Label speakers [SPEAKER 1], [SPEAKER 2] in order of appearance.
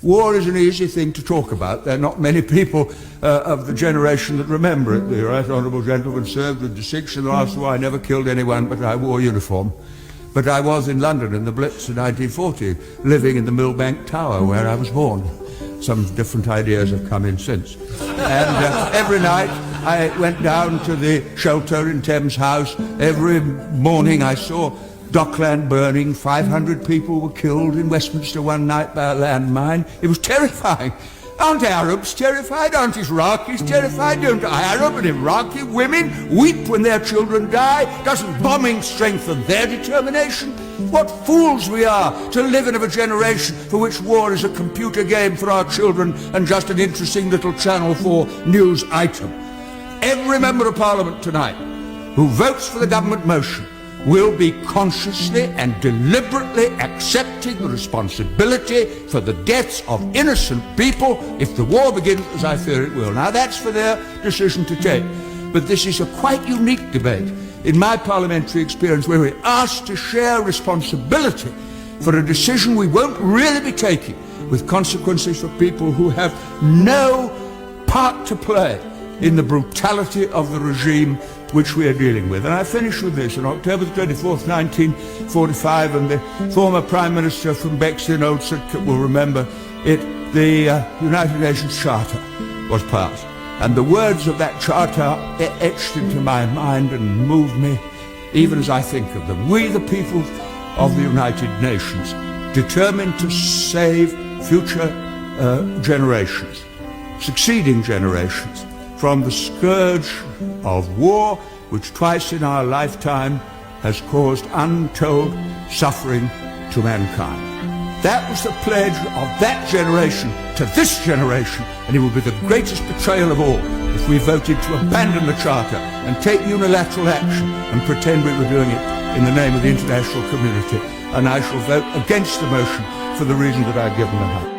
[SPEAKER 1] War is an easy thing to talk about. There are not many people of the generation that remember it. The right honourable gentleman served with distinction in the last war. I never killed anyone, but I wore uniform. But I was in London in the Blitz in 1940, living in the Millbank Tower where I was born. Some different ideas have come in since. And every night I went down to the shelter in Thames House. Every morning I saw Dockland burning. 500 people were killed in Westminster one night by a landmine. It was terrifying. Aren't Arabs terrified? Aren't Iraqis terrified? Don't Arab and Iraqi women weep when their children die? Doesn't bombing strengthen their determination? What fools we are to live in a generation for which war is a computer game for our children and just an interesting little Channel 4 news item. Every member of Parliament tonight who votes for the government motion will be consciously and deliberately accepting the responsibility for the deaths of innocent people if the war begins, as I fear it will. Now that's for their decision to take. But this is a quite unique debate in my parliamentary experience where we're asked to share responsibility for a decision we won't really be taking, with consequences for people who have no part to play in the brutality of the regime which we are dealing with. And I finish with this. On October the 24th, 1945, and the former Prime Minister from Bexley, Old Sidcup, will remember it, the United Nations Charter was passed. And the words of that charter are etched into my mind and move me even as I think of them. We, the people of the United Nations, determined to save future generations, succeeding generations, from the scourge of war, which twice in our lifetime has caused untold suffering to mankind. That was the pledge of that generation to this generation, and it would be the greatest betrayal of all if we voted to abandon the Charter and take unilateral action and pretend we were doing it in the name of the international community. And I shall vote against the motion for the reason that I've given the House.